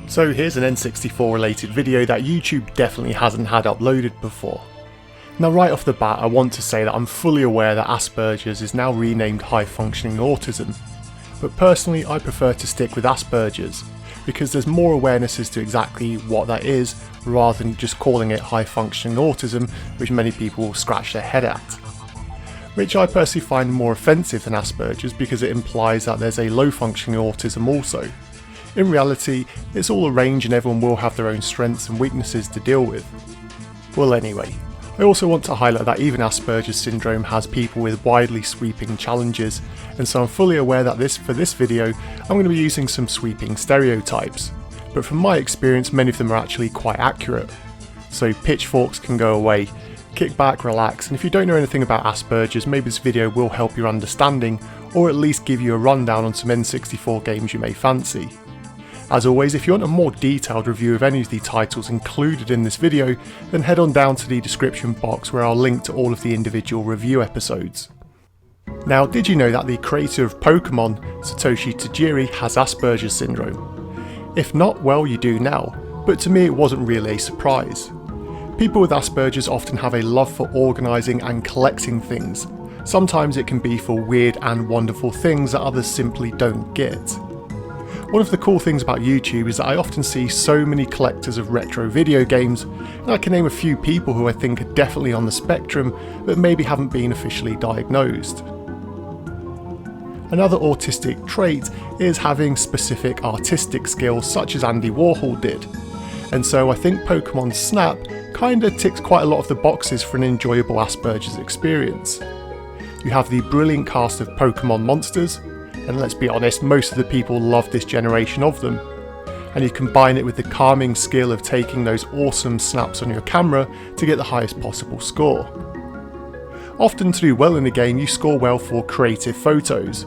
So here's an N64 related video that YouTube definitely hasn't had uploaded before. Now right off the bat I want to say that I'm fully aware that Asperger's is now renamed high functioning autism, but personally I prefer to stick with Asperger's because there's more awareness as to exactly what that is rather than just calling it high functioning autism, which many people will scratch their head at. Which I personally find more offensive than Asperger's because it implies that there's a low functioning autism also. In reality, it's all a range and everyone will have their own strengths and weaknesses to deal with. Well anyway, I also want to highlight that even Aspergers Syndrome has people with widely sweeping challenges, and so I'm fully aware that for this video I'm going to be using some sweeping stereotypes, but from my experience many of them are actually quite accurate. So pitchforks can go away, kick back, relax, and if you don't know anything about Asperger's, maybe this video will help your understanding or at least give you a rundown on some N64 games you may fancy. As always, if you want a more detailed review of any of the titles included in this video, then head on down to the description box where I'll link to all of the individual review episodes. Now, did you know that the creator of Pokemon, Satoshi Tajiri, has Asperger's Syndrome? If not, well you do now, but to me it wasn't really a surprise. People with Asperger's often have a love for organising and collecting things. Sometimes it can be for weird and wonderful things that others simply don't get. One of the cool things about YouTube is that I often see so many collectors of retro video games, and I can name a few people who I think are definitely on the spectrum but maybe haven't been officially diagnosed. Another autistic trait is having specific artistic skills such as Andy Warhol did, and so I think Pokemon Snap kinda ticks quite a lot of the boxes for an enjoyable Asperger's experience. You have the brilliant cast of Pokemon monsters, and let's be honest, most of the people love this generation of them, and you combine it with the calming skill of taking those awesome snaps on your camera to get the highest possible score. Often to do well in the game you score well for creative photos,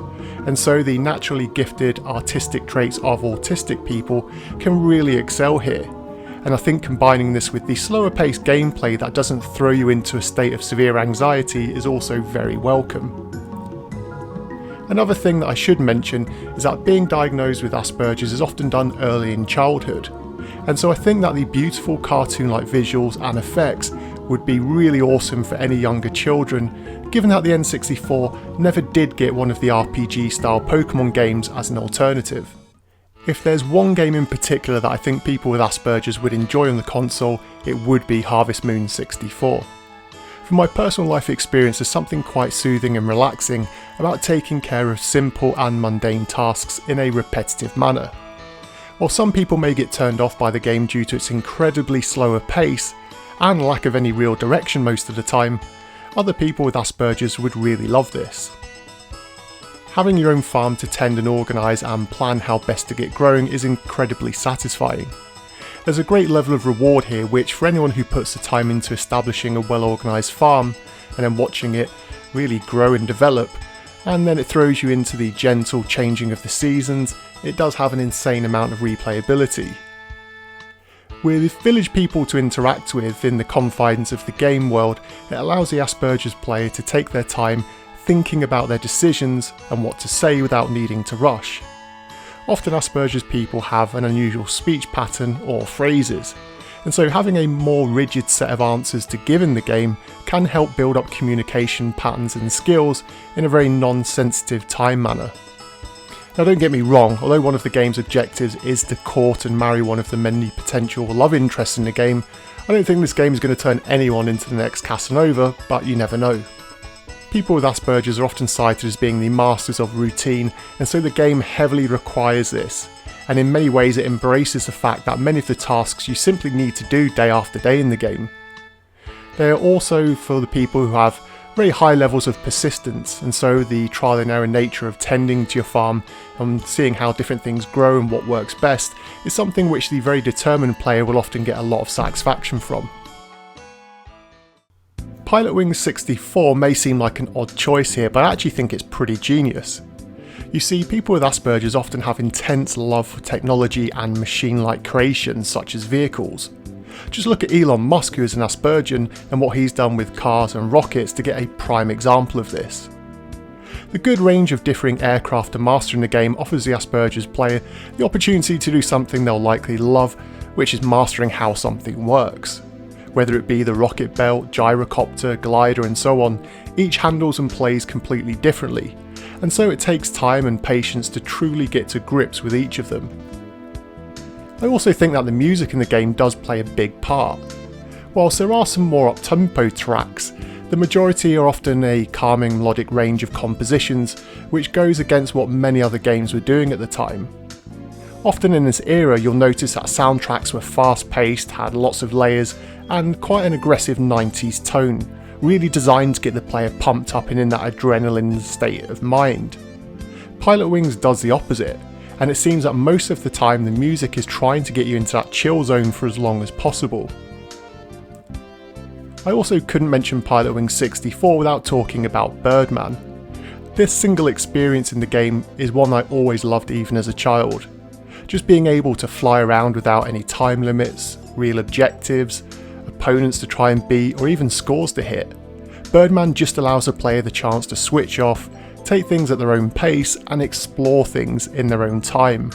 and so the naturally gifted artistic traits of autistic people can really excel here, and I think combining this with the slower paced gameplay that doesn't throw you into a state of severe anxiety is also very welcome. Another thing that I should mention is that being diagnosed with Asperger's is often done early in childhood, and so I think that the beautiful cartoon-like visuals and effects would be really awesome for any younger children, given that the N64 never did get one of the RPG-style Pokemon games as an alternative. If there's one game in particular that I think people with Asperger's would enjoy on the console, it would be Harvest Moon 64. From my personal life experience, there's something quite soothing and relaxing about taking care of simple and mundane tasks in a repetitive manner. While some people may get turned off by the game due to its incredibly slower pace and lack of any real direction most of the time, other people with Asperger's would really love this. Having your own farm to tend and organise and plan how best to get growing is incredibly satisfying. There's a great level of reward here which, for anyone who puts the time into establishing a well organised farm and then watching it really grow and develop, and then it throws you into the gentle changing of the seasons, it does have an insane amount of replayability. With village people to interact with in the confines of the game world, it allows the Asperger's player to take their time thinking about their decisions and what to say without needing to rush. Often Asperger's people have an unusual speech pattern or phrases, and so having a more rigid set of answers to give in the game can help build up communication patterns and skills in a very non-sensitive time manner. Now don't get me wrong, although one of the game's objectives is to court and marry one of the many potential love interests in the game, I don't think this game is going to turn anyone into the next Casanova, but you never know. People with Asperger's are often cited as being the masters of routine, and so the game heavily requires this, and in many ways it embraces the fact that many of the tasks you simply need to do day after day in the game. They are also for the people who have very high levels of persistence, and so the trial and error nature of tending to your farm and seeing how different things grow and what works best is something which the very determined player will often get a lot of satisfaction from. Pilotwings 64 may seem like an odd choice here, but I actually think it's pretty genius. You see, people with Asperger's often have intense love for technology and machine-like creations such as vehicles. Just look at Elon Musk, who is an Aspergian, and what he's done with cars and rockets to get a prime example of this. The good range of differing aircraft to master in the game offers the Aspergers player the opportunity to do something they'll likely love, which is mastering how something works. Whether it be the rocket belt, gyrocopter, glider and so on, each handles and plays completely differently, and so it takes time and patience to truly get to grips with each of them. I also think that the music in the game does play a big part. Whilst there are some more up-tempo tracks, the majority are often a calming melodic range of compositions, which goes against what many other games were doing at the time. Often in this era you'll notice that soundtracks were fast-paced, had lots of layers, and quite an aggressive 90s tone, really designed to get the player pumped up and in that adrenaline state of mind. Pilotwings does the opposite, and it seems that most of the time the music is trying to get you into that chill zone for as long as possible. I also couldn't mention Pilotwings 64 without talking about Birdman. This single experience in the game is one I always loved even as a child. Just being able to fly around without any time limits, real objectives, opponents to try and beat, or even scores to hit. Birdman just allows the player the chance to switch off, take things at their own pace and explore things in their own time,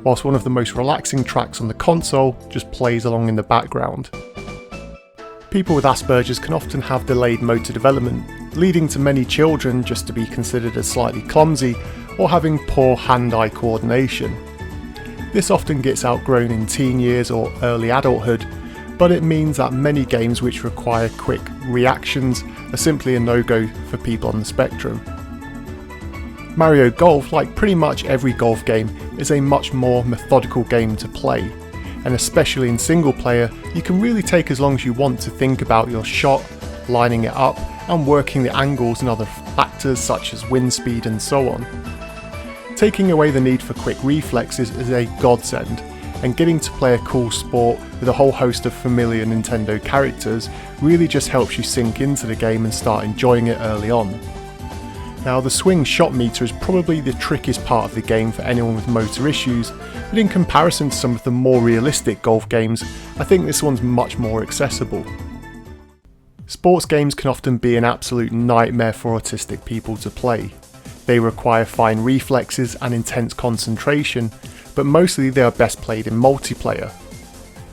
whilst one of the most relaxing tracks on the console just plays along in the background. People with Asperger's can often have delayed motor development, leading to many children just to be considered as slightly clumsy or having poor hand-eye coordination. This often gets outgrown in teen years or early adulthood, but it means that many games which require quick reactions are simply a no-go for people on the spectrum. Mario Golf, like pretty much every golf game, is a much more methodical game to play, and especially in single player, you can really take as long as you want to think about your shot, lining it up, and working the angles and other factors such as wind speed and so on. Taking away the need for quick reflexes is a godsend, and getting to play a cool sport with a whole host of familiar Nintendo characters really just helps you sink into the game and start enjoying it early on. Now, the swing shot meter is probably the trickiest part of the game for anyone with motor issues, but in comparison to some of the more realistic golf games, I think this one's much more accessible. Sports games can often be an absolute nightmare for autistic people to play. They require fine reflexes and intense concentration, but mostly they are best played in multiplayer.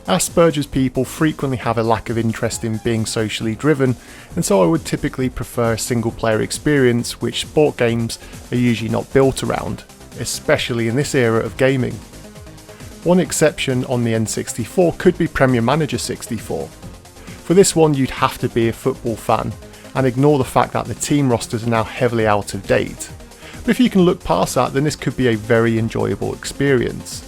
Asperger's people frequently have a lack of interest in being socially driven, and so I would typically prefer a single player experience which sport games are usually not built around, especially in this era of gaming. One exception on the N64 could be Premier Manager 64. For this one you'd have to be a football fan, and ignore the fact that the team rosters are now heavily out of date. But if you can look past that, then this could be a very enjoyable experience.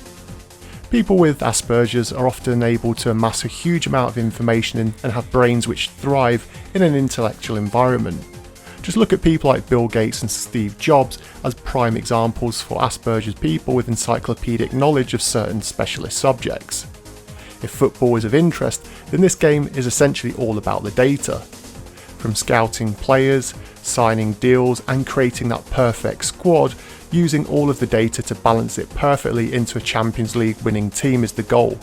People with Asperger's are often able to amass a huge amount of information and have brains which thrive in an intellectual environment. Just look at people like Bill Gates and Steve Jobs as prime examples for Asperger's people with encyclopedic knowledge of certain specialist subjects. If football is of interest, then this game is essentially all about the data. From scouting players, signing deals and creating that perfect squad, using all of the data to balance it perfectly into a Champions League winning team is the goal.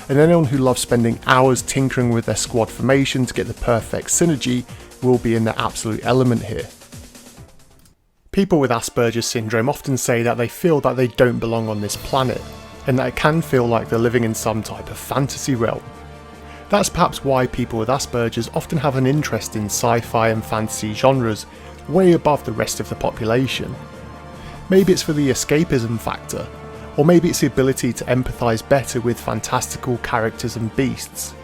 And anyone who loves spending hours tinkering with their squad formation to get the perfect synergy will be in the absolute element here. People with Aspergers Syndrome often say that they feel that they don't belong on this planet, and that it can feel like they're living in some type of fantasy realm. That's perhaps why people with Asperger's often have an interest in sci-fi and fantasy genres way above the rest of the population. Maybe it's for the escapism factor, or maybe it's the ability to empathise better with fantastical characters and beasts.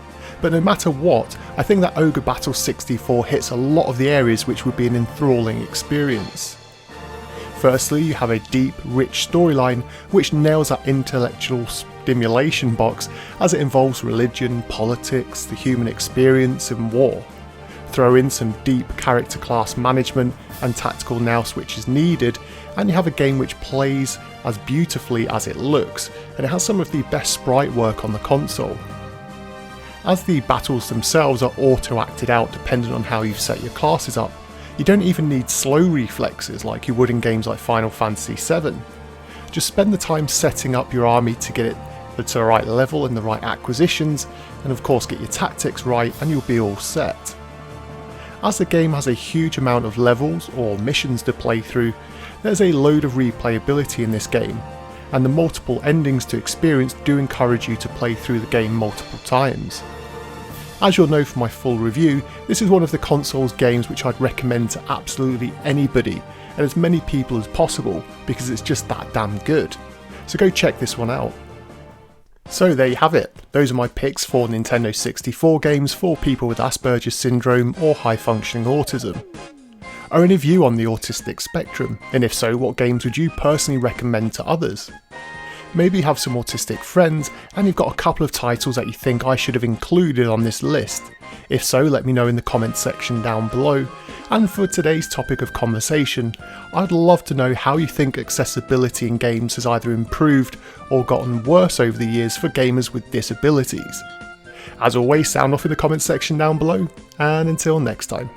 But no matter what, I think that Ogre Battle 64 hits a lot of the areas which would be an enthralling experience. Firstly, you have a deep, rich storyline which nails that intellectual stimulation box as it involves religion, politics, the human experience and war. Throw in some deep character class management and tactical nous which is needed, and you have a game which plays as beautifully as it looks, and it has some of the best sprite work on the console. As the battles themselves are auto-acted out depending on how you've set your classes up, you don't even need slow reflexes like you would in games like Final Fantasy VII. Just spend the time setting up your army to get it to the right level and the right acquisitions, and of course get your tactics right and you'll be all set. As the game has a huge amount of levels or missions to play through, there's a load of replayability in this game, and the multiple endings to experience do encourage you to play through the game multiple times. As you'll know from my full review, this is one of the console's games which I'd recommend to absolutely anybody and as many people as possible because it's just that damn good. So go check this one out. So there you have it, those are my picks for Nintendo 64 games for people with Aspergers Syndrome or high functioning autism. Are any of you on the autistic spectrum, and if so, what games would you personally recommend to others? Maybe you have some autistic friends and you've got a couple of titles that you think I should have included on this list. If so, let me know in the comments section down below. And for today's topic of conversation, I'd love to know how you think accessibility in games has either improved or gotten worse over the years for gamers with disabilities. As always, sound off in the comments section down below, and until next time.